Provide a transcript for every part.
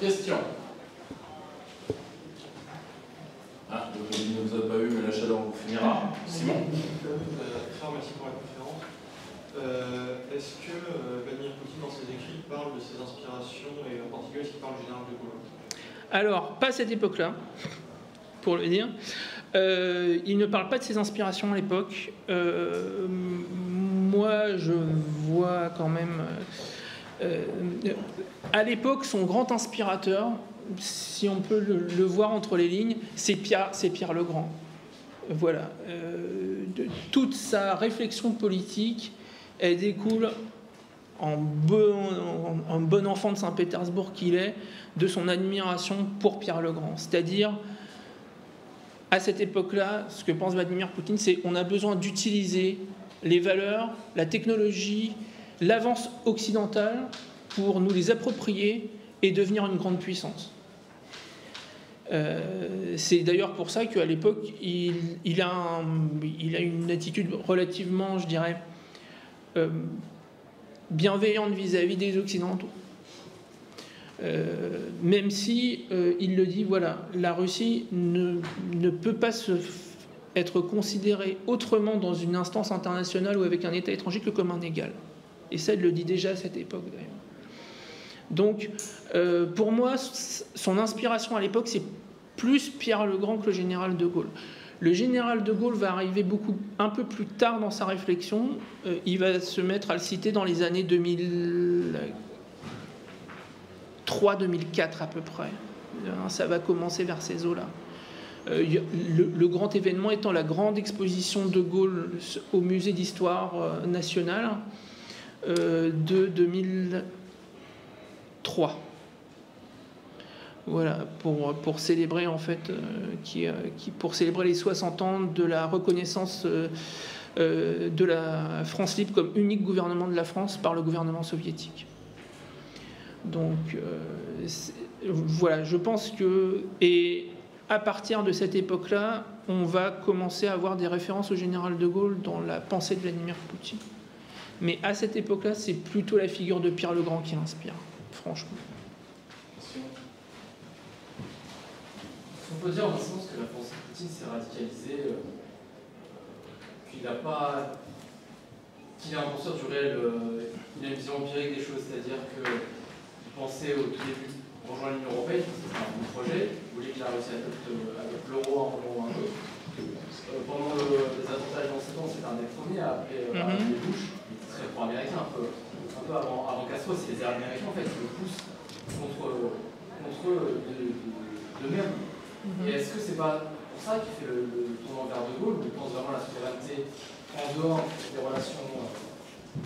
Question. Ah, le Covid ne vous a pas eu, mais la chaleur vous finira. Simon. Merci pour la conférence. Est-ce que Vladimir Poutine, dans ses écrits, parle de ses inspirations, et en particulier, est-ce qu'il parle du général de Gaulle? Alors, pas à cette époque-là, pour le dire. Il ne parle pas de ses inspirations à l'époque. Moi, je vois quand même... à l'époque, son grand inspirateur, si on peut le voir entre les lignes, c'est Pierre le Grand. Voilà. Toute sa réflexion politique, elle découle, en bon enfant de Saint-Pétersbourg qu'il est, de son admiration pour Pierre le Grand. C'est-à-dire, à cette époque-là, ce que pense Vladimir Poutine, c'est qu'on a besoin d'utiliser les valeurs, la technologie, l'avance occidentale pour nous les approprier et devenir une grande puissance. C'est d'ailleurs pour ça qu'à l'époque, il a une attitude relativement, je dirais, bienveillante vis-à-vis des Occidentaux. Même si, il le dit, voilà, la Russie ne peut pas être considérée autrement dans une instance internationale ou avec un État étranger que comme un égal. Et ça, il le dit déjà à cette époque, d'ailleurs. Donc, pour moi, son inspiration à l'époque, c'est plus Pierre le Grand que le général de Gaulle. Le général de Gaulle va arriver un peu plus tard dans sa réflexion. Il va se mettre à le citer dans les années 2003-2004 à peu près. Ça va commencer vers ces eaux-là. Le grand événement étant la grande exposition de Gaulle au musée d'histoire nationale de 2003. Voilà, pour célébrer en fait, pour célébrer les 60 ans de la reconnaissance de la France libre comme unique gouvernement de la France par le gouvernement soviétique. Donc voilà, je pense que, et à partir de cette époque-là, on va commencer à avoir des références au général de Gaulle dans la pensée de Vladimir Poutine. Mais à cette époque-là, c'est plutôt la figure de Pierre le Grand qui l'inspire, franchement. On peut dire dans le sens que la pensée de Poutine s'est radicalisée, qu'il a un penseur du réel, il a une vision empirique des choses, c'est-à-dire qu'il pensait au tout début rejoindre l'Union Européenne, c'était un bon projet, il voulait que la Russie adopte avec l'euro à un moment ou un autre. Pendant les attentats du 11 septembre, c'était un des premiers à appeler les Bush, il était très pro-américain, un peu avant Castro, c'est les Américains en fait qui le poussent contre eux de merde. Et est-ce que c'est pas pour ça qu'il fait le tournant vers De Gaulle, où il pense vraiment à la souveraineté en dehors des relations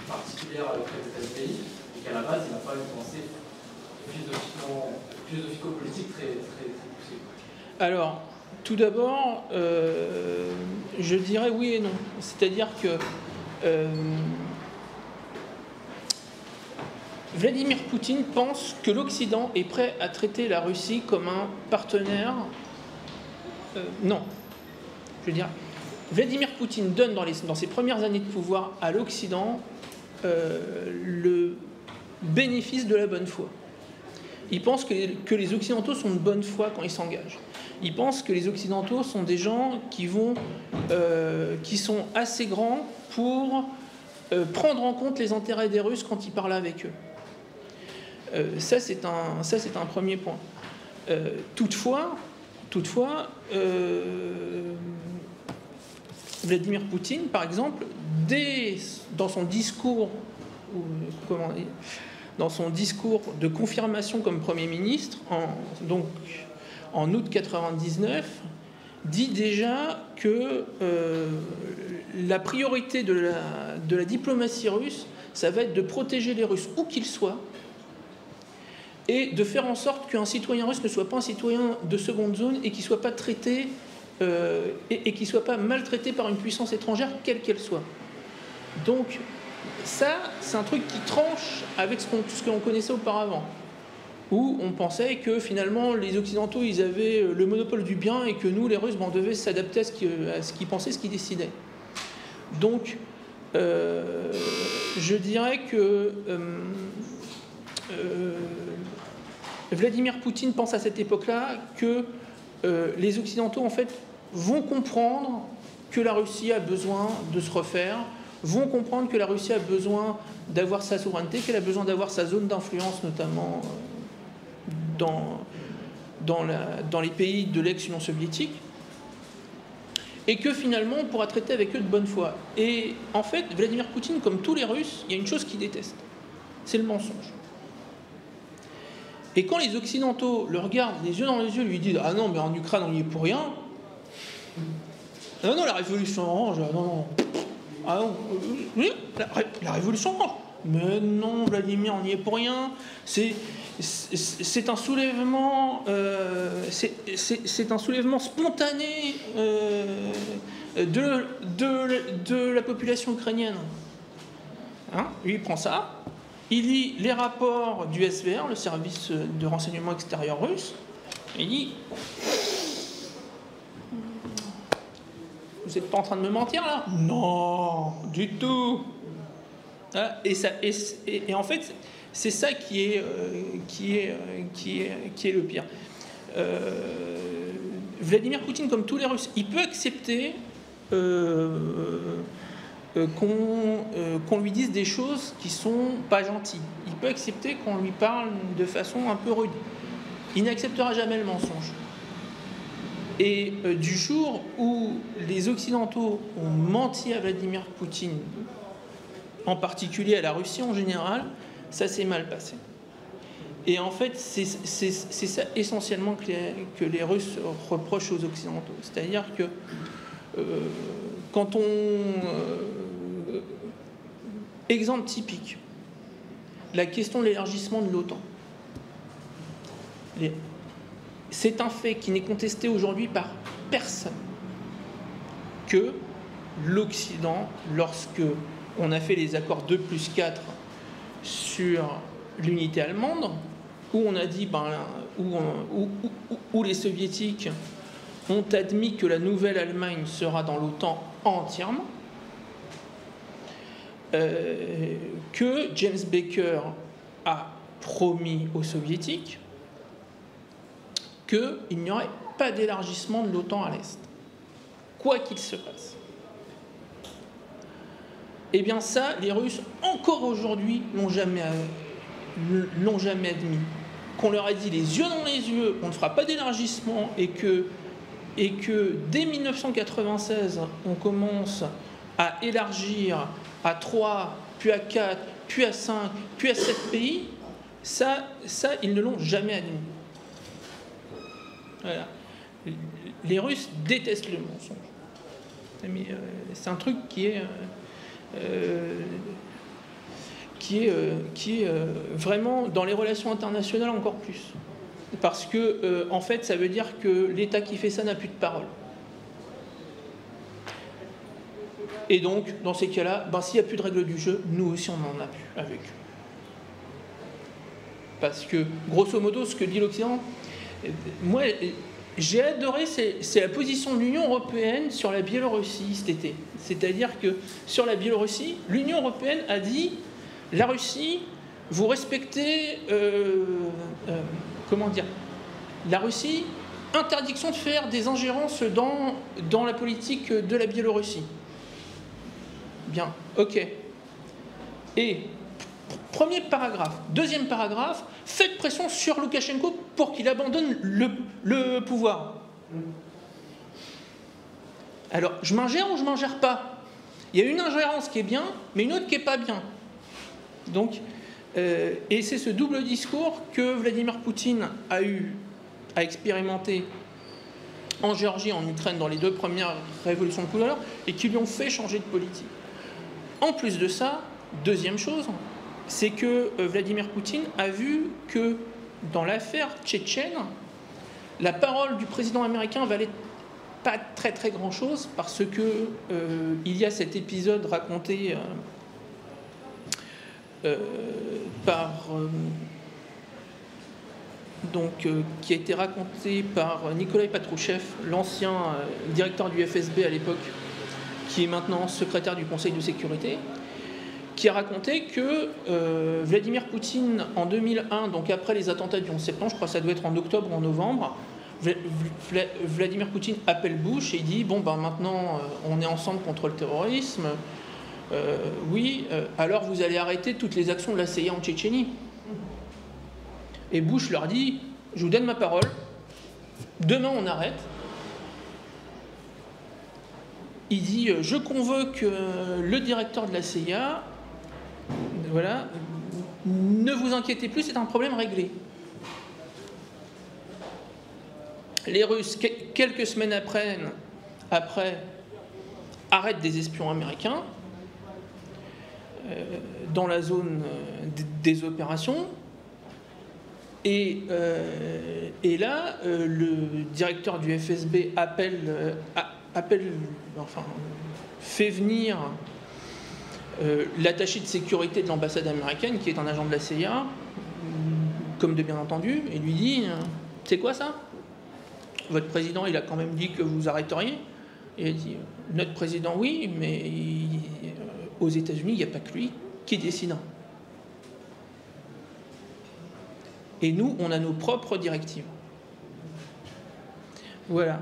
particulières avec les États-Unis, et qu'à la base, il n'a pas une pensée philosophico-politique très poussée? Alors, tout d'abord, je dirais oui et non. C'est-à-dire que Vladimir Poutine pense que l'Occident est prêt à traiter la Russie comme un partenaire. Non. Je veux dire, Vladimir Poutine donne dans ses premières années de pouvoir à l'Occident le bénéfice de la bonne foi. Il pense que les Occidentaux sont de bonne foi quand ils s'engagent. Il pense que les Occidentaux sont des gens qui sont assez grands pour prendre en compte les intérêts des Russes quand il parle avec eux. Ça, c'est un premier point. Toutefois, Vladimir Poutine, par exemple, dans son discours de confirmation comme Premier ministre, en août 1999, dit déjà que la priorité de la diplomatie russe, ça va être de protéger les Russes où qu'ils soient, et de faire en sorte qu'un citoyen russe ne soit pas un citoyen de seconde zone et qu'il ne soit pas traité et qu'il ne soit pas maltraité par une puissance étrangère, quelle qu'elle soit. Donc ça, c'est un truc qui tranche avec ce qu'on connaissait auparavant, où on pensait que finalement les Occidentaux, ils avaient le monopole du bien et que nous, les Russes, on devait s'adapter à ce qu'ils pensaient, ce qu'ils décidaient. Donc, je dirais que Vladimir Poutine pense à cette époque-là que les Occidentaux, en fait, vont comprendre que la Russie a besoin de se refaire, vont comprendre que la Russie a besoin d'avoir sa souveraineté, qu'elle a besoin d'avoir sa zone d'influence, notamment dans les pays de l'ex-Union soviétique, et que finalement on pourra traiter avec eux de bonne foi. Et en fait, Vladimir Poutine, comme tous les Russes, il y a une chose qu'il déteste, c'est le mensonge. Et quand les Occidentaux le regardent les yeux dans les yeux, lui disent « Ah non, mais en Ukraine, on n'y est pour rien. Ah non, la révolution orange, ah non. Ah non, oui, la révolution orange. Mais non, Vladimir, on n'y est pour rien. C'est un soulèvement, c'est un soulèvement spontané de la population ukrainienne. » Hein, lui, il prend ça. Il lit les rapports du SVR, le service de renseignement extérieur russe, et il dit « Vous n'êtes pas en train de me mentir là ?»« Non, du tout. » Et en fait, c'est ça qui est le pire. Vladimir Poutine, comme tous les Russes, il peut accepter qu'on lui dise des choses qui sont pas gentilles. Il peut accepter qu'on lui parle de façon un peu rude. Il n'acceptera jamais le mensonge. Et du jour où les Occidentaux ont menti à Vladimir Poutine, en particulier à la Russie en général, ça s'est mal passé. Et en fait, c'est ça essentiellement que les Russes reprochent aux Occidentaux. C'est-à-dire que quand on... exemple typique, la question de l'élargissement de l'OTAN. C'est un fait qui n'est contesté aujourd'hui par personne que l'Occident, lorsque on a fait les accords 2+4 sur l'unité allemande, où on a dit, où les soviétiques ont admis que la nouvelle Allemagne sera dans l'OTAN entièrement, que James Baker a promis aux soviétiques qu'il n'y aurait pas d'élargissement de l'OTAN à l'Est, quoi qu'il se passe. Eh bien ça, les Russes, encore aujourd'hui, l'ont jamais admis. Qu'on leur a dit les yeux dans les yeux, on ne fera pas d'élargissement, et que dès 1996, on commence à élargir à 3, puis à 4, puis à 5, puis à 7 pays, ça ils ne l'ont jamais admis. Voilà. Les Russes détestent le mensonge. Mais c'est un truc qui est vraiment dans les relations internationales encore plus. Parce que, en fait, ça veut dire que l'État qui fait ça n'a plus de parole. Et donc, dans ces cas-là, s'il n'y a plus de règles du jeu, nous aussi, on n'en a plus avec eux. Parce que, grosso modo, ce que dit l'Occident, moi, j'ai adoré, c'est la position de l'Union européenne sur la Biélorussie cet été. C'est-à-dire que, sur la Biélorussie, l'Union européenne a dit, la Russie, vous respectez... comment dire, la Russie, interdiction de faire des ingérences dans la politique de la Biélorussie. Bien, ok. Et premier paragraphe. Deuxième paragraphe, faites pression sur Loukachenko pour qu'il abandonne le pouvoir. Alors, je m'ingère ou je m'ingère pas? Il y a une ingérence qui est bien, mais une autre qui est pas bien. Donc, et c'est ce double discours que Vladimir Poutine a expérimenté en Géorgie, en Ukraine, dans les 2 premières révolutions de couleur, et qui lui ont fait changer de politique. En plus de ça, deuxième chose, c'est que Vladimir Poutine a vu que dans l'affaire tchétchène, la parole du président américain valait pas très très grand chose, parce que il y a cet épisode raconté qui a été raconté par Nikolai Patrouchev, l'ancien directeur du FSB à l'époque, qui est maintenant secrétaire du Conseil de sécurité, qui a raconté que Vladimir Poutine, en 2001, donc après les attentats du 11 septembre, je crois que ça doit être en octobre ou en novembre, Vladimir Poutine appelle Bush et il dit « Bon, ben maintenant, on est ensemble contre le terrorisme. Oui, alors vous allez arrêter toutes les actions de la CIA en Tchétchénie. » Et Bush leur dit « Je vous donne ma parole. Demain, on arrête. » Il dit « Je convoque le directeur de la CIA. Voilà. Ne vous inquiétez plus, c'est un problème réglé. » Les Russes, quelques semaines après, arrêtent des espions américains dans la zone des opérations. Et là, le directeur du FSB fait venir l'attaché de sécurité de l'ambassade américaine, qui est un agent de la CIA, comme de bien entendu, et lui dit « C'est quoi ça ? Votre président, il a quand même dit que vous arrêteriez ?» Et il dit « Notre président, oui, mais aux États-Unis, il n'y a pas que lui qui décide. Et nous, on a nos propres directives. » Voilà.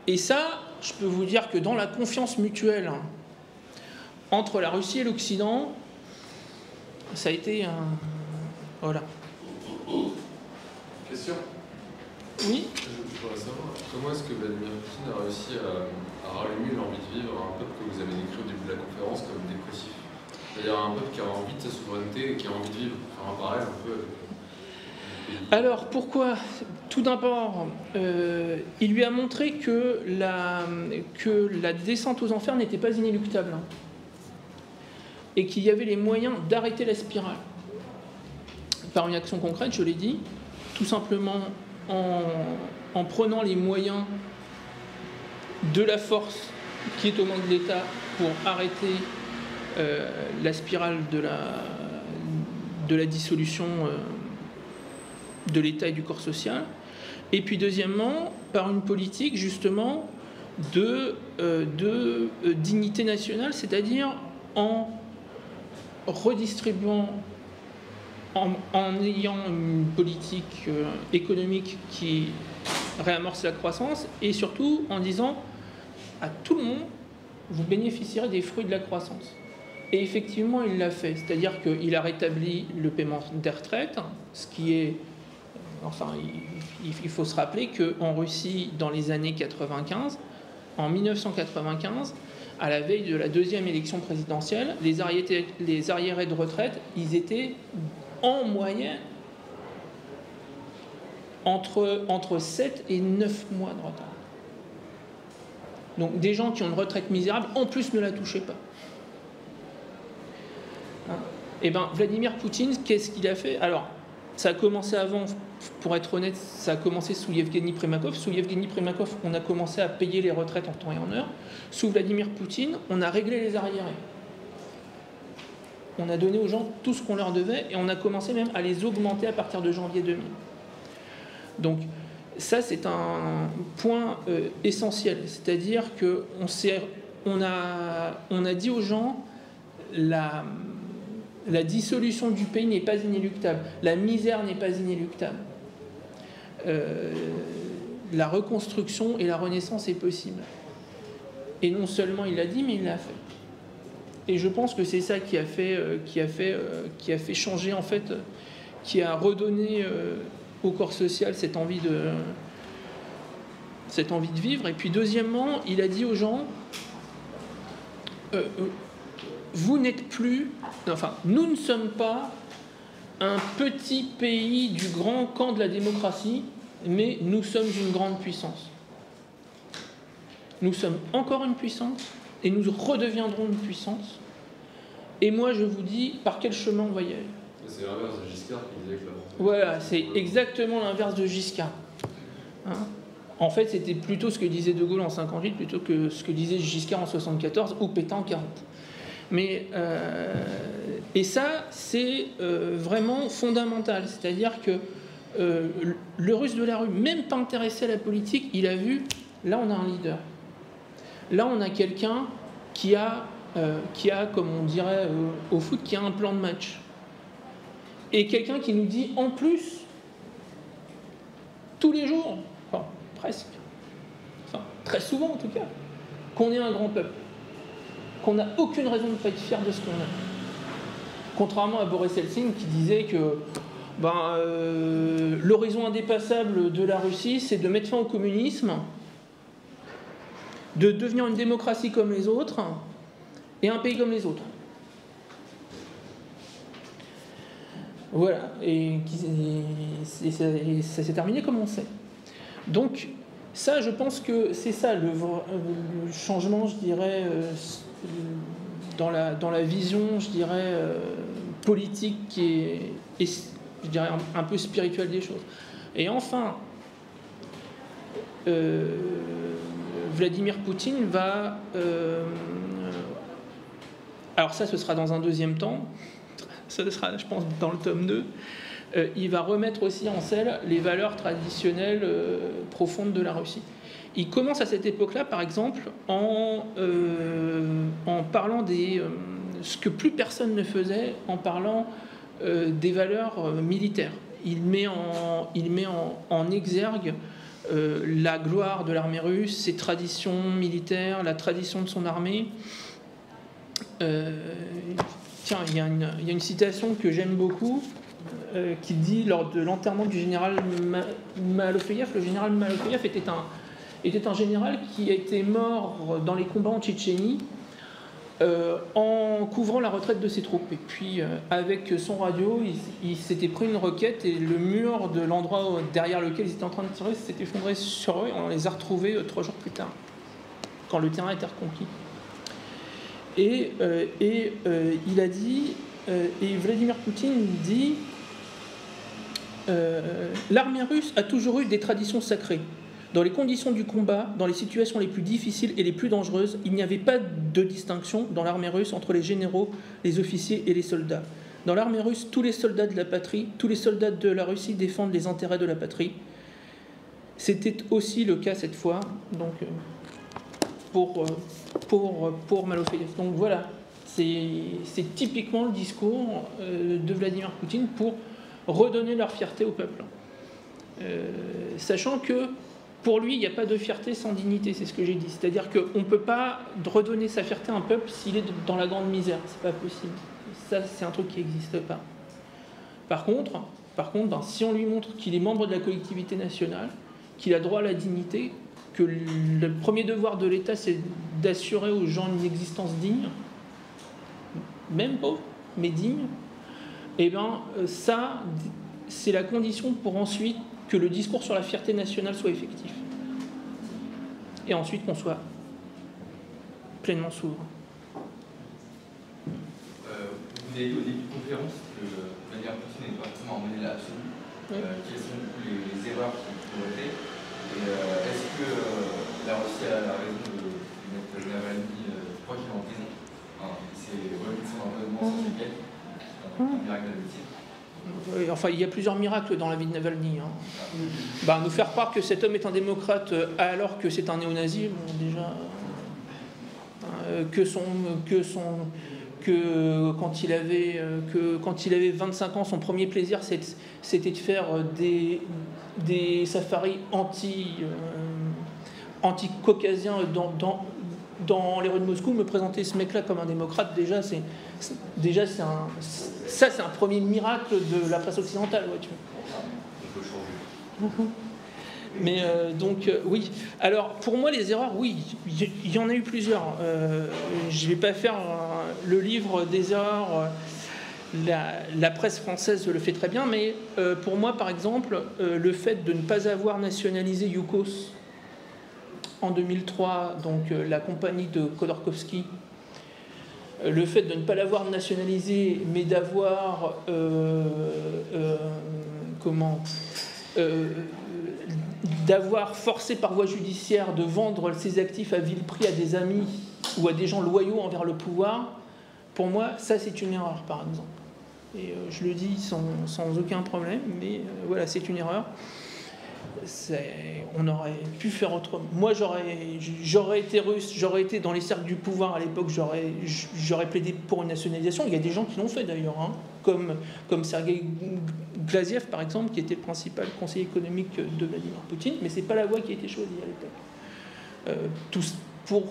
Et ça, je peux vous dire que dans la confiance mutuelle entre la Russie et l'Occident, ça a été un... Voilà. Question ? Oui ? Je voudrais savoir, comment est-ce que Vladimir Poutine a réussi à rallumer l'envie de vivre à un peuple que vous avez décrit au début de la conférence comme dépressif ? C'est-à-dire un peuple qui a envie de sa souveraineté et qui a envie de vivre. Faire un parallèle un peu avec le pays. Alors, pourquoi ? Tout d'abord, il lui a montré que la descente aux enfers n'était pas inéluctable. Et qu'il y avait les moyens d'arrêter la spirale. Par une action concrète, je l'ai dit, tout simplement en prenant les moyens de la force qui est aux mains de l'État pour arrêter la spirale de la dissolution de l'État et du corps social. Et puis deuxièmement, par une politique justement de dignité nationale, c'est-à-dire en redistribuant, en ayant une politique économique qui réamorce la croissance, et surtout en disant à tout le monde, vous bénéficierez des fruits de la croissance. Et effectivement, il l'a fait, c'est-à-dire qu'il a rétabli le paiement des retraites, ce qui est... Enfin, il faut se rappeler qu'en Russie, dans les années 95, en 1995, à la veille de la deuxième élection présidentielle, les arriérés de retraite, ils étaient en moyenne entre 7 et 9 mois de retard. Donc des gens qui ont une retraite misérable, en plus ne la touchaient pas. Et bien, Vladimir Poutine, qu'est-ce qu'il a fait ? Alors, ça a commencé avant, pour être honnête, ça a commencé sous Yevgeny Primakov. Sous Yevgeny Primakov, on a commencé à payer les retraites en temps et en heure. Sous Vladimir Poutine, on a réglé les arriérés. On a donné aux gens tout ce qu'on leur devait et on a commencé même à les augmenter à partir de janvier 2000. Donc, ça, c'est un point essentiel. C'est-à-dire qu'on a dit aux gens la dissolution du pays n'est pas inéluctable. La misère n'est pas inéluctable. La reconstruction et la renaissance est possible. Et non seulement il l'a dit, mais il l'a fait. Et je pense que c'est ça qui a fait changer, en fait, qui a redonné au corps social cette envie de vivre. Et puis deuxièmement, il a dit aux gens, vous n'êtes plus, enfin, nous ne sommes pas un petit pays du grand camp de la démocratie, mais nous sommes une grande puissance. Nous sommes encore une puissance et nous redeviendrons une puissance. Et moi, je vous dis par quel chemin on va y aller. C'est l'inverse de Giscard qui disait que la... Voilà, c'est exactement l'inverse de Giscard. Hein ? En fait, c'était plutôt ce que disait De Gaulle en 58 plutôt que ce que disait Giscard en 74 ou Pétain en 40. Mais, et ça, c'est vraiment fondamental. C'est-à-dire que le Russe de la rue, même pas intéressé à la politique, il a vu, là on a un leader. Là on a quelqu'un qui a qui a, comme on dirait au foot, qui a un plan de match. Et quelqu'un qui nous dit en plus, tous les jours, enfin presque, enfin très souvent en tout cas, qu'on est un grand peuple, qu'on n'a aucune raison de ne pas être fier de ce qu'on a. Contrairement à Boris Helsinki qui disait que l'horizon indépassable de la Russie, c'est de mettre fin au communisme, de devenir une démocratie comme les autres et un pays comme les autres. Voilà, et ça s'est terminé comme on sait. Donc, ça, je pense que c'est ça le changement, je dirais, dans la vision, je dirais, politique et je dirais, un peu spirituelle des choses. Et enfin, Vladimir Poutine va... alors ça, ce sera dans un deuxième temps. Ça sera, je pense, dans le tome 2. Il va remettre aussi en selle les valeurs traditionnelles profondes de la Russie. Il commence à cette époque-là, par exemple, en parlant ce que plus personne ne faisait, en parlant des valeurs militaires. Il met en exergue la gloire de l'armée russe, ses traditions militaires, la tradition de son armée. Tiens, il y a une citation que j'aime beaucoup qui dit, lors de l'enterrement du général Malofeyev, le général Malofeyev était un général qui a été mort dans les combats en Tchétchénie en couvrant la retraite de ses troupes. Et puis, avec son radio, il s'était pris une roquette et le mur de l'endroit derrière lequel ils étaient en train de tirer s'est effondré sur eux et on les a retrouvés 3 jours plus tard, quand le terrain était reconquis. Et il a dit, et Vladimir Poutine dit, l'armée russe a toujours eu des traditions sacrées. Dans les conditions du combat, dans les situations les plus difficiles et les plus dangereuses, il n'y avait pas de distinction dans l'armée russe entre les généraux, les officiers et les soldats. Dans l'armée russe, tous les soldats de la patrie, tous les soldats de la Russie défendent les intérêts de la patrie. C'était aussi le cas cette fois, donc pour Malofeyev. Donc voilà, c'est typiquement le discours de Vladimir Poutine pour redonner leur fierté au peuple. Sachant que pour lui, il n'y a pas de fierté sans dignité, c'est ce que j'ai dit. C'est-à-dire qu'on ne peut pas redonner sa fierté à un peuple s'il est dans la grande misère. C'est pas possible. Ça, c'est un truc qui n'existe pas. Par contre, si on lui montre qu'il est membre de la collectivité nationale, qu'il a droit à la dignité, que le premier devoir de l'État, c'est d'assurer aux gens une existence digne, même pauvre, mais digne, et bien ça, c'est la condition pour ensuite que le discours sur la fierté nationale soit effectif. Et ensuite qu'on soit pleinement souverain. Vous avez dit au début de conférence que Vladimir Poutine n'est pas forcément en monnaie absolue. Quelles sont du coup les erreurs qui ont été? Et est-ce que la Russie a raison de mettre Navalny, je crois qu'il est en prison, il s'est remis de son environnement sans séquelles, un miracle de la médecine. Enfin, il y a plusieurs miracles dans la vie de Navalny. Nous faire croire que cet homme est un démocrate alors que c'est un néo-nazi, bon, déjà, que quand il avait 25 ans, son premier plaisir, c'était de faire des safaris anti-caucasiens dans les rues de Moscou. Me présenter ce mec-là comme un démocrate, déjà c'est un premier miracle de la presse occidentale. Ouais, tu vois. Mais oui. Alors pour moi les erreurs, oui, il y en a eu plusieurs. Je ne vais pas faire le livre des erreurs. La presse française le fait très bien, mais pour moi par exemple, le fait de ne pas avoir nationalisé Yukos en 2003, donc la compagnie de Khodorkovsky, le fait de ne pas l'avoir nationalisé, mais d'avoir d'avoir forcé par voie judiciaire de vendre ses actifs à vil prix à des amis ou à des gens loyaux envers le pouvoir, pour moi, ça c'est une erreur, par exemple. Et je le dis sans aucun problème, mais voilà, c'est une erreur. on aurait pu faire autrement. Moi, j'aurais été russe, j'aurais été dans les cercles du pouvoir à l'époque, j'aurais plaidé pour une nationalisation. Il y a des gens qui l'ont fait d'ailleurs, hein, comme Sergei Glaziev, par exemple, qui était le principal conseiller économique de Vladimir Poutine, mais c'est pas la voie qui a été choisie à l'époque. Tous pour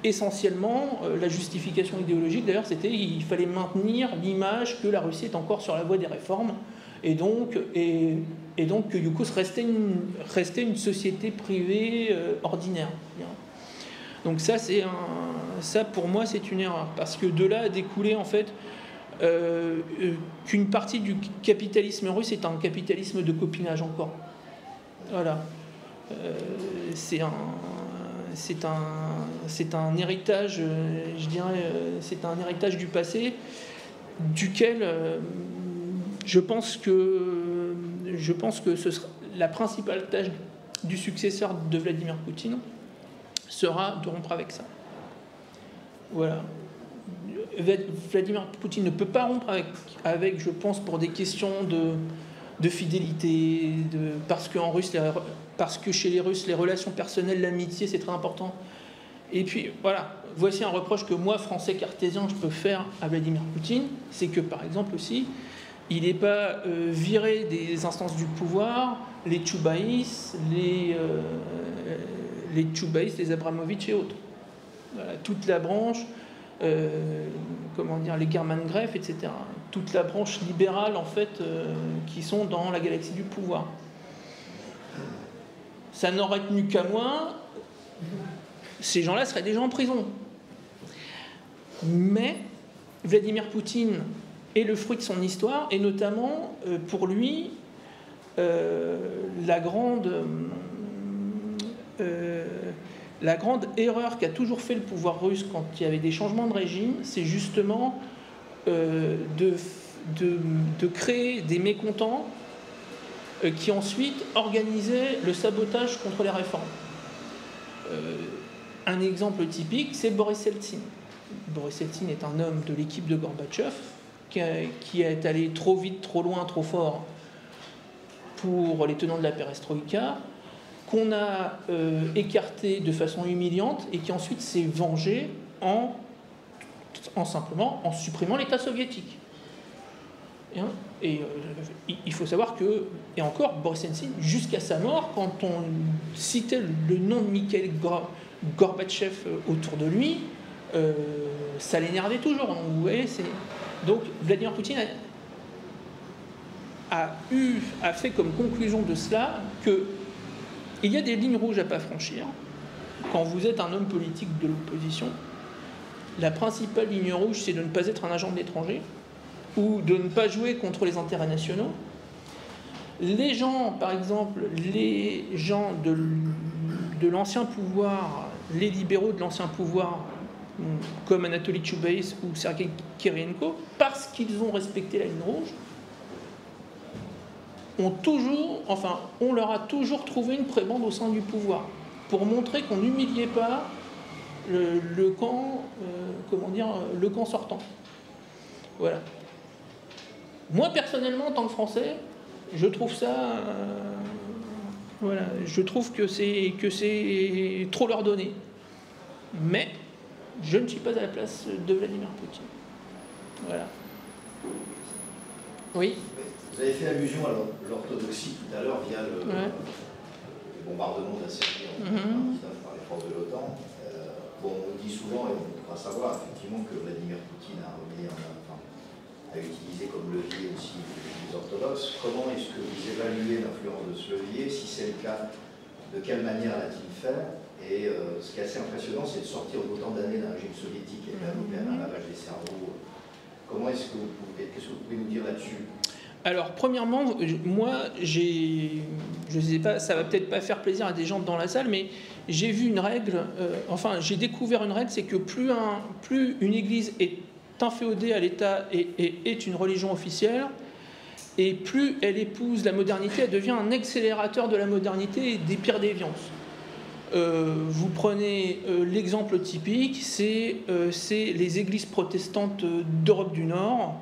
essentiellement la justification idéologique, d'ailleurs, c'était qu'il fallait maintenir l'image que la Russie est encore sur la voie des réformes, et donc que Youkos restait une société privée ordinaire. Donc ça, pour moi, c'est une erreur, parce que de là a découlé en fait qu'une partie du capitalisme russe est un capitalisme de copinage encore. Voilà. C'est un héritage, je dirais, c'est un héritage du passé, duquel je pense que ce sera la principale tâche du successeur de Vladimir Poutine sera de rompre avec ça. Voilà. Vladimir Poutine ne peut pas rompre avec, je pense, pour des questions de fidélité, parce que chez les Russes, les relations personnelles, l'amitié, c'est très important. Et puis, voilà, voici un reproche que moi, Français cartésien, je peux faire à Vladimir Poutine, c'est que, par exemple aussi, il n'est pas viré des instances du pouvoir, les Choubaïs, les Abramovitch et autres. Voilà, toute la branche, les German Greff, etc. Toute la branche libérale, en fait, qui sont dans la galaxie du pouvoir. Ça n'aurait tenu qu'à moi, ces gens-là seraient déjà en prison. Mais Vladimir Poutine est le fruit de son histoire, et notamment, pour lui, la grande erreur qu'a toujours fait le pouvoir russe quand il y avait des changements de régime, c'est justement de créer des mécontents qui ensuite organisaient le sabotage contre les réformes. Un exemple typique, c'est Boris Eltsine. Boris Eltsine est un homme de l'équipe de Gorbatchev qui est allé trop vite, trop loin, trop fort pour les tenants de la perestroïka, qu'on a écarté de façon humiliante et qui ensuite s'est vengé simplement en supprimant l'État soviétique. Et il faut savoir que, et encore, Boris Eltsine, jusqu'à sa mort, quand on citait le nom de Mikhail Gorbatchev autour de lui, ça l'énervait toujours. Vous voyez, donc Vladimir Poutine a fait comme conclusion de cela qu'il y a des lignes rouges à ne pas franchir. Quand vous êtes un homme politique de l'opposition, la principale ligne rouge, c'est de ne pas être un agent de l'étranger ou de ne pas jouer contre les intérêts nationaux. Les gens, par exemple, les gens de l'ancien pouvoir, les libéraux de l'ancien pouvoir, comme Anatoly Choubaïs ou Sergei Kirienko, parce qu'ils ont respecté la ligne rouge, on leur a toujours trouvé une prébande au sein du pouvoir, pour montrer qu'on n'humiliait pas le camp sortant. Voilà. Moi, personnellement, en tant que Français, je trouve ça... je trouve que c'est trop leur donner. Mais je ne suis pas à la place de Vladimir Poutine. Voilà. Oui. Vous avez fait allusion à l'orthodoxie tout à l'heure via le bombardement de la Serbie en 1999 par les forces de l'OTAN. On dit souvent, et on pourra savoir effectivement, que Vladimir Poutine a utilisé comme levier aussi les orthodoxes. Comment est-ce que vous évaluez l'influence de ce levier? Si c'est le cas, de quelle manière l'a-t-il fait? Et ce qui est assez impressionnant, c'est de sortir autant d'années d'un régime soviétique et d'un lavage des cerveaux. Qu'est-ce que vous pouvez nous dire là-dessus? Alors, premièrement, moi, je ne sais pas, ça va peut-être pas faire plaisir à des gens dans la salle, mais j'ai vu une règle, j'ai découvert une règle, c'est que plus une église est inféodée à l'État et est une religion officielle, et plus elle épouse la modernité, elle devient un accélérateur de la modernité et des pires déviances. Vous prenez l'exemple typique, c'est les églises protestantes d'Europe du Nord,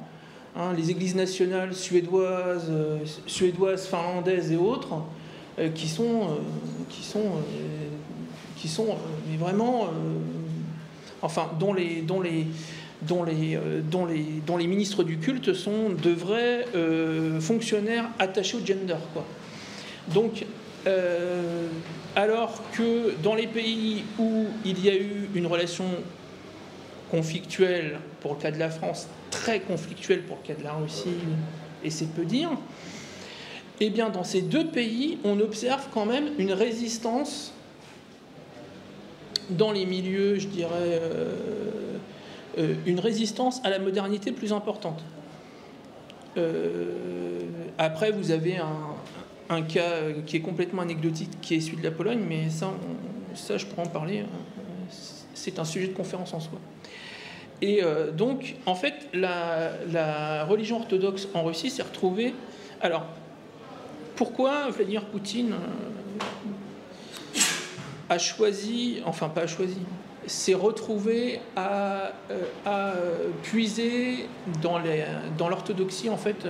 les églises nationales suédoises, finlandaises et autres, qui sont mais vraiment, enfin, dont les ministres du culte sont de vrais fonctionnaires attachés au gender, quoi. Donc, alors que dans les pays où il y a eu une relation conflictuelle, pour le cas de la France, très conflictuelle pour le cas de la Russie, et c'est peu dire, eh bien, dans ces deux pays, on observe quand même une résistance dans les milieux, je dirais, une résistance à la modernité plus importante. Après, vous avez un cas qui est complètement anecdotique, qui est celui de la Pologne, mais ça je pourrais en parler, c'est un sujet de conférence en soi. Et donc, en fait, la religion orthodoxe en Russie s'est retrouvée... Alors, pourquoi Vladimir Poutine a choisi, enfin pas choisi, s'est retrouvé à puiser dans l'orthodoxie, en fait,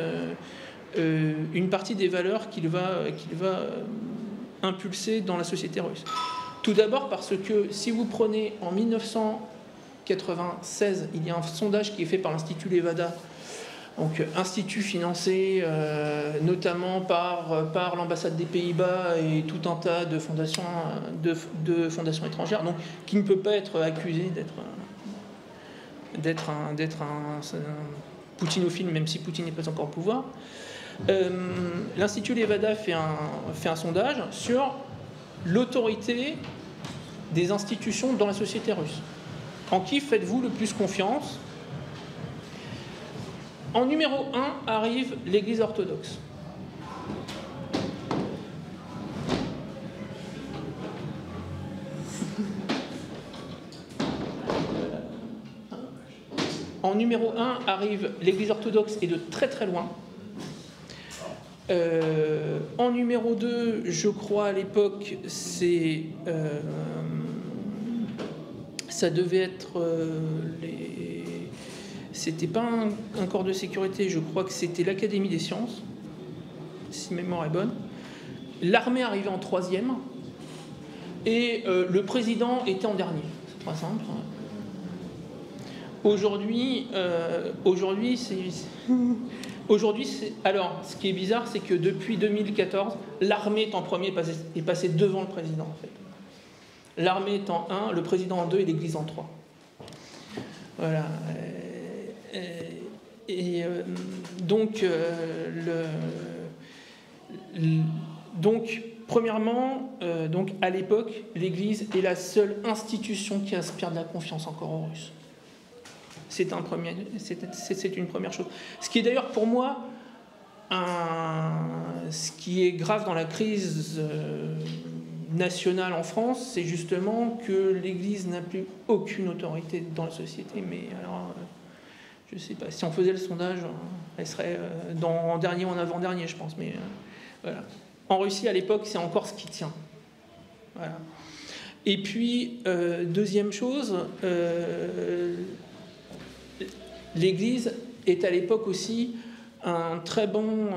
une partie des valeurs qu'il va impulser dans la société russe. Tout d'abord parce que si vous prenez en 1996, il y a un sondage qui est fait par l'Institut Levada, donc institut financé notamment par l'ambassade des Pays-Bas et tout un tas de fondations, étrangères, donc qui ne peut pas être accusé d'être un poutinophile, même si Poutine n'est pas encore au pouvoir. L'Institut Levada fait un sondage sur l'autorité des institutions dans la société russe. En qui faites-vous le plus confiance ? En numéro 1 arrive l'Église orthodoxe. En numéro 1 arrive l'Église orthodoxe et de très très loin. En numéro 2, je crois à l'époque, ça devait être c'était pas un corps de sécurité, je crois que c'était l'Académie des sciences, si mémoire est bonne. L'armée arrivait en 3e et le président était en dernier. C'est très simple. Aujourd'hui, alors, ce qui est bizarre, c'est que depuis 2014, l'armée est en premier, est passée devant le président, en fait. L'armée est en 1, le président en 2 et l'Église en 3. Voilà. Donc, premièrement, à l'époque, l'Église est la seule institution qui inspire de la confiance encore aux Russes. C'est une première chose. Ce qui est d'ailleurs pour moi, ce qui est grave dans la crise nationale en France, c'est justement que l'Église n'a plus aucune autorité dans la société. Mais alors, je ne sais pas, si on faisait le sondage, elle serait en dernier ou en avant-dernier, je pense. Mais voilà. En Russie, à l'époque, c'est encore ce qui tient. Voilà. Et puis, deuxième chose, l'Église est à l'époque aussi un très bon...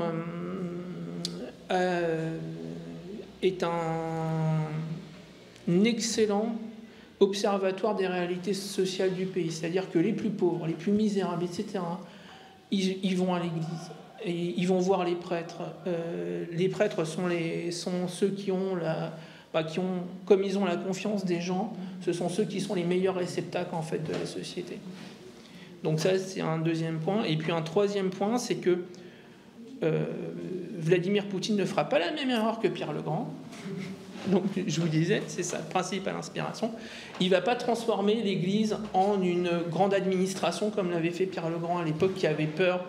est un excellent observatoire des réalités sociales du pays. C'est-à-dire que les plus pauvres, les plus misérables, etc., ils vont à l'église et ils vont voir les prêtres. Les prêtres sont ceux qui ont comme ils ont la confiance des gens, ce sont ceux qui sont les meilleurs réceptacles en fait de la société. Donc ça, c'est un deuxième point. Et puis un troisième point, c'est que Vladimir Poutine ne fera pas la même erreur que Pierre le Grand. Donc, je vous disais, c'est ça le principal inspiration. Il ne va pas transformer l'Église en une grande administration comme l'avait fait Pierre le Grand à l'époque, qui avait peur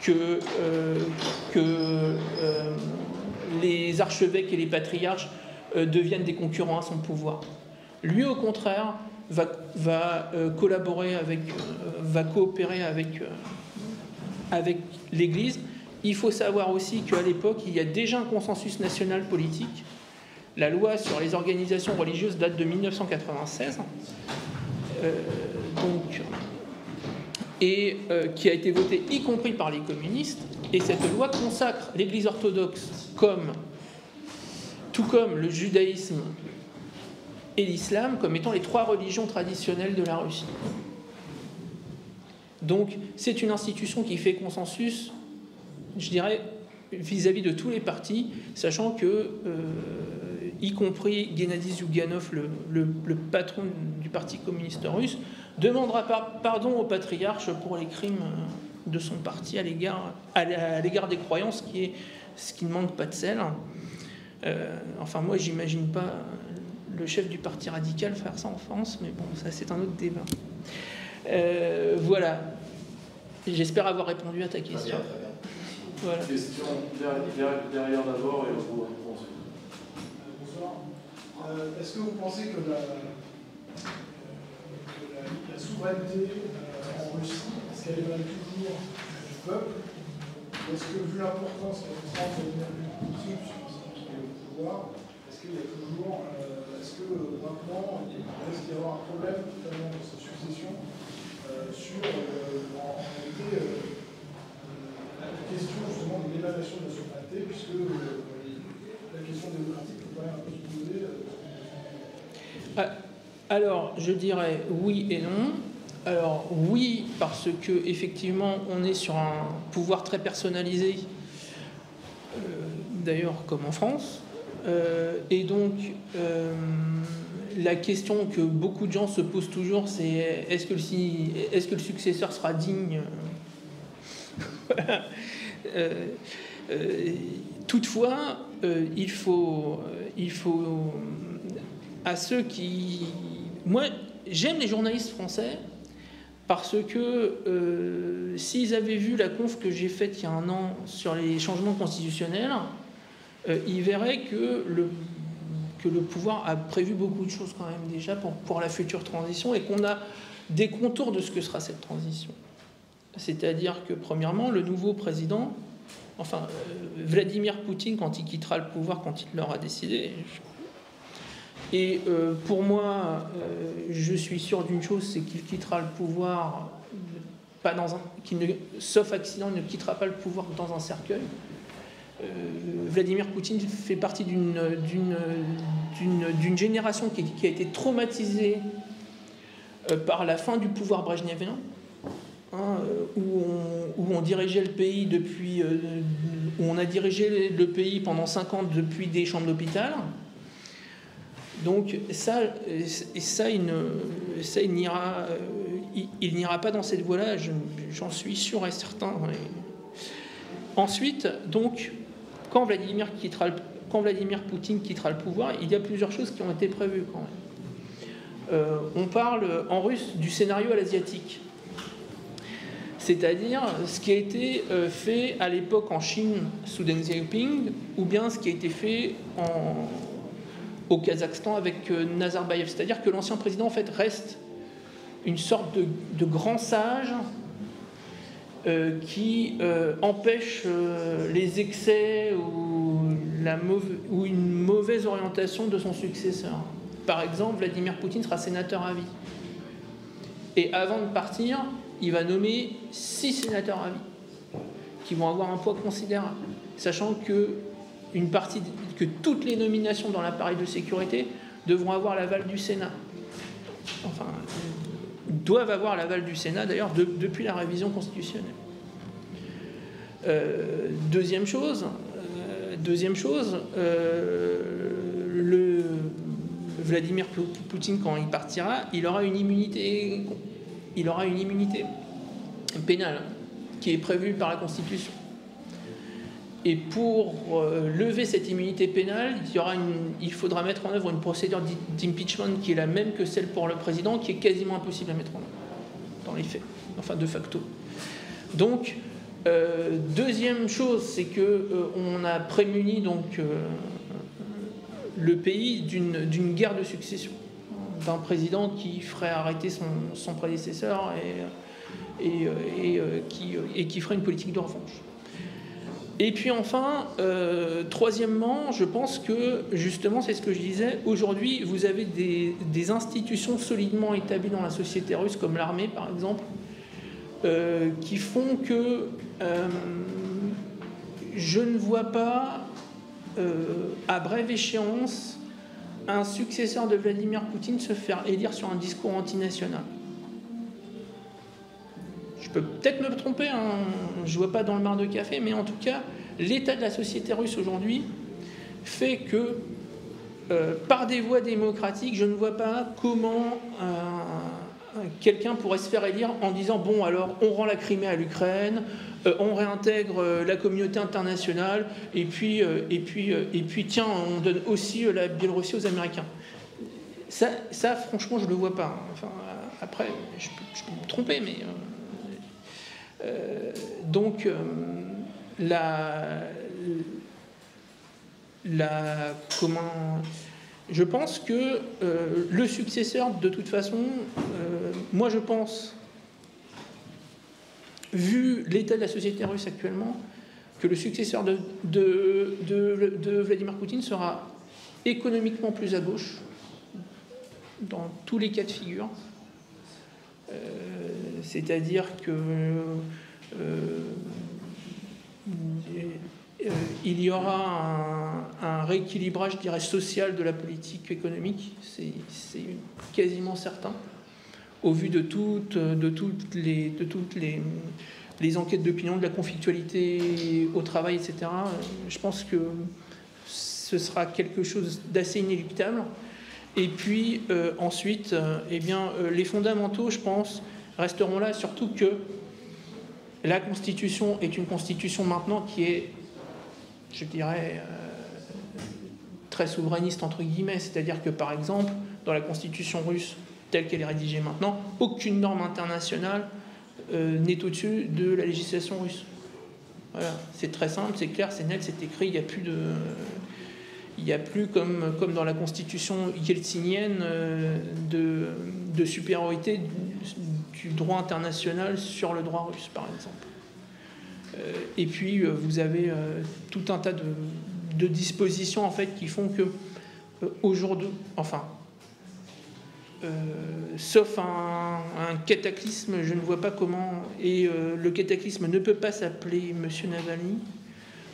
que les archevêques et les patriarches deviennent des concurrents à son pouvoir. Lui, au contraire, va coopérer avec l'Église. Il faut savoir aussi qu'à l'époque, il y a déjà un consensus national politique. La loi sur les organisations religieuses date de 1996, qui a été votée y compris par les communistes. Et cette loi consacre l'Église orthodoxe comme tout comme le judaïsme et l'islam comme étant les 3 religions traditionnelles de la Russie. Donc c'est une institution qui fait consensus, je dirais, vis-à-vis de tous les partis, sachant que, y compris Gennady Zyuganov, le patron du Parti communiste russe, demandera pardon au patriarche pour les crimes de son parti à l'égard des croyants, ce qui ne manque pas de sel. Enfin, moi, j'imagine pas le chef du parti radical faire ça en France, mais bon, ça, c'est un autre débat. Voilà. J'espère avoir répondu à ta question. Très bien, très bien. Voilà. Question derrière d'abord et vous ensuite. Bonsoir. Est-ce que vous pensez que la souveraineté en Russie, est-ce qu'elle émane toujours du peuple? Est-ce que, vu l'importance qu'elle prend de Vladimir Poutine, qui est au pouvoir, est-ce qu'il y a toujours, est-ce que maintenant, il risque d'y avoir un problème, notamment dans cette succession, sur, en réalité, la question justement de l'évaluation de la souveraineté, puisque la question démocratique peut quand même un peu se poser. Alors, je dirais oui et non. Alors, oui, parce que effectivement, on est sur un pouvoir très personnalisé, d'ailleurs, comme en France. Et donc, la question que beaucoup de gens se posent toujours, c'est est-ce que le successeur sera digne? Toutefois, il faut à ceux qui... Moi, j'aime les journalistes français parce que s'ils avaient vu la conf que j'ai faite il y a un an sur les changements constitutionnels, ils verraient que le pouvoir a prévu beaucoup de choses quand même déjà pour la future transition et qu'on a des contours de ce que sera cette transition. C'est-à-dire que, premièrement, le nouveau président, enfin, Vladimir Poutine, quand il quittera le pouvoir, quand il l'aura décidé, et pour moi, je suis sûr d'une chose, c'est qu'il quittera le pouvoir, sauf accident, il ne quittera pas le pouvoir dans un cercueil. Vladimir Poutine fait partie d'une génération qui a été traumatisée par la fin du pouvoir brejnevien, où on dirigeait le pays où on a dirigé le pays pendant 5 ans depuis des chambres d'hôpital. Donc il n'ira pas dans cette voie-là, j'en suis sûr et certain. Ensuite, donc, quand Vladimir Poutine quittera le pouvoir, il y a plusieurs choses qui ont été prévues quand même. On parle en russe du scénario à l'asiatique. C'est-à-dire ce qui a été fait à l'époque en Chine sous Deng Xiaoping, ou bien ce qui a été fait au Kazakhstan avec Nazarbayev. C'est-à-dire que l'ancien président en fait reste une sorte de grand sage qui empêche les excès ou une mauvaise orientation de son successeur. Par exemple, Vladimir Poutine sera sénateur à vie. Et avant de partir, il va nommer 6 sénateurs à vie qui vont avoir un poids considérable, sachant que toutes les nominations dans l'appareil de sécurité devront avoir l'aval du Sénat. Enfin, doivent avoir l'aval du Sénat, d'ailleurs, depuis la révision constitutionnelle. Deuxième chose, Vladimir Poutine, quand il partira, il aura une immunité pénale qui est prévue par la Constitution. Et pour lever cette immunité pénale, il faudra mettre en œuvre une procédure d'impeachment qui est la même que celle pour le président, qui est quasiment impossible à mettre en œuvre, dans les faits, enfin de facto. Donc, deuxième chose, c'est qu'on a prémuni donc, le pays d'une guerre de succession, d'un président qui ferait arrêter son prédécesseur et qui ferait une politique de revanche. Et puis enfin, troisièmement, je pense que, justement, c'est ce que je disais, aujourd'hui, vous avez des institutions solidement établies dans la société russe, comme l'armée, par exemple, qui font que je ne vois pas à brève échéance, un successeur de Vladimir Poutine se faire élire sur un discours antinational. Je peux peut-être me tromper, hein, je ne vois pas dans le mar de café, mais en tout cas, l'état de la société russe aujourd'hui fait que, par des voies démocratiques, je ne vois pas comment quelqu'un pourrait se faire élire en disant « bon, alors, on rend la Crimée à l'Ukraine, on réintègre la communauté internationale, et puis, tiens, on donne aussi la Biélorussie aux Américains. » Ça, franchement, je ne le vois pas. Enfin, après, je peux me tromper, mais... donc, je pense que le successeur, de toute façon, moi je pense, vu l'état de la société russe actuellement, que le successeur de Vladimir Poutine sera économiquement plus à gauche, dans tous les cas de figure. C'est-à-dire que il y aura un rééquilibrage, je dirais, social de la politique économique, c'est quasiment certain, au vu de toutes les enquêtes d'opinion, de la conflictualité au travail, etc. Je pense que ce sera quelque chose d'assez inéluctable. Et puis ensuite, les fondamentaux, je pense, resteront là, surtout que la Constitution est une Constitution maintenant qui est, je dirais, très souverainiste, entre guillemets. C'est-à-dire que, par exemple, dans la Constitution russe, telle qu'elle est rédigée maintenant, aucune norme internationale n'est au-dessus de la législation russe. Voilà, c'est très simple, c'est clair, c'est net, c'est écrit, il n'y a plus comme dans la constitution yeltsinienne de supériorité du droit international sur le droit russe, par exemple. Et puis, vous avez tout un tas de dispositions en fait, qui font que, aujourd'hui, sauf un cataclysme, je ne vois pas comment, et le cataclysme ne peut pas s'appeler Monsieur Navalny,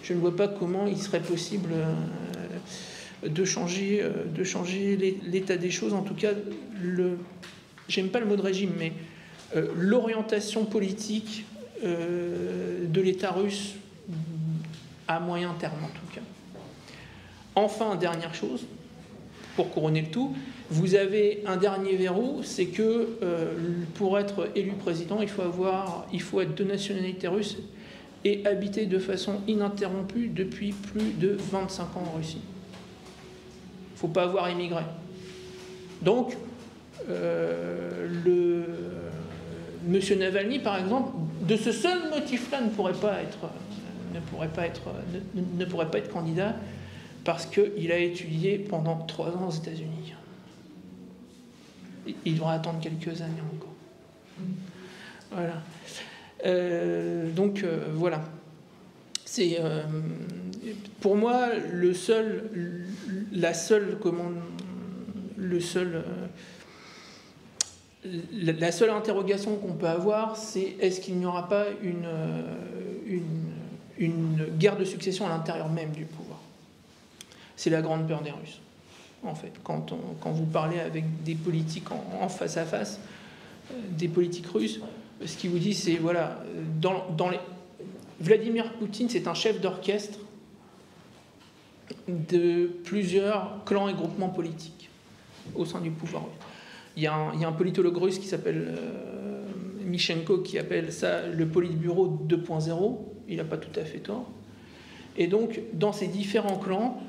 je ne vois pas comment il serait possible de changer l'état des choses. En tout cas, j'aime pas le mot de régime, mais l'orientation politique de l'État russe à moyen terme, en tout cas. Enfin, dernière chose, pour couronner le tout, vous avez un dernier verrou, c'est que pour être élu président, il faut être de nationalité russe et habiter de façon ininterrompue depuis plus de 25 ans en Russie. Il ne faut pas avoir émigré. Donc, Monsieur Navalny, par exemple, de ce seul motif-là ne pourrait pas être candidat parce qu'il a étudié pendant 3 ans aux États-Unis. Il devra attendre quelques années encore. Voilà. Voilà. C'est pour moi la seule interrogation qu'on peut avoir, c'est est-ce qu'il n'y aura pas une guerre de succession à l'intérieur même du pouvoir. C'est la grande peur des Russes, en fait. Quand vous parlez avec des politiques en face à face, des politiques russes, ce qu'il vous dit, c'est voilà, Vladimir Poutine, c'est un chef d'orchestre de plusieurs clans et groupements politiques au sein du pouvoir. Il y a un politologue russe qui s'appelle Michenko qui appelle ça le politburo 2.0. Il n'a pas tout à fait tort. Et donc, dans ces différents clans,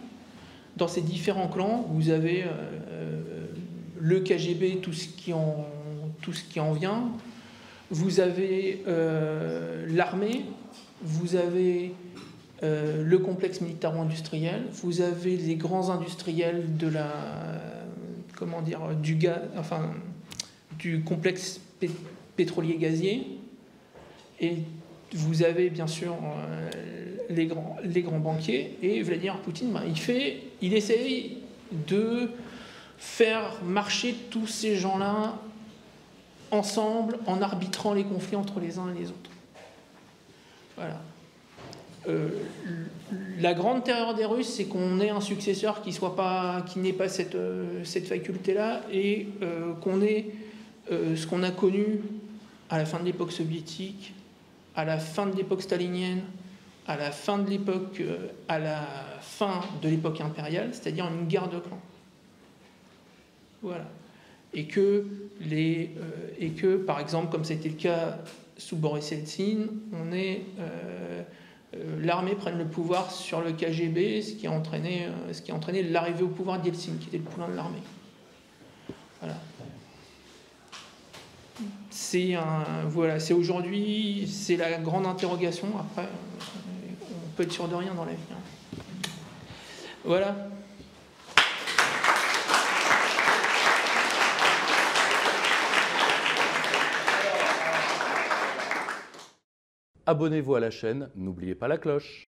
vous avez le KGB, tout ce qui en vient. Vous avez l'armée, vous avez le complexe militaro-industriel, vous avez les grands industriels du complexe pétrolier gazier, et vous avez bien sûr les grands banquiers, et Vladimir Poutine, il essaye de faire marcher tous ces gens-là ensemble en arbitrant les conflits entre les uns et les autres. Voilà. la grande terreur des Russes, c'est qu'on ait un successeur qui n'ait pas cette faculté-là et qu'on ait ce qu'on a connu à la fin de l'époque soviétique, à la fin de l'époque stalinienne, à la fin de l'époque impériale, c'est-à-dire une guerre de clans. Voilà. Et que, par exemple, comme c'était le cas sous Boris Eltsine, l'armée prenne le pouvoir sur le KGB, ce qui a entraîné l'arrivée au pouvoir d'Eltsine, qui était le poulain de l'armée. Voilà. C'est aujourd'hui, c'est la grande interrogation. Après, on peut être sûr de rien dans la vie. Voilà. Abonnez-vous à la chaîne, n'oubliez pas la cloche.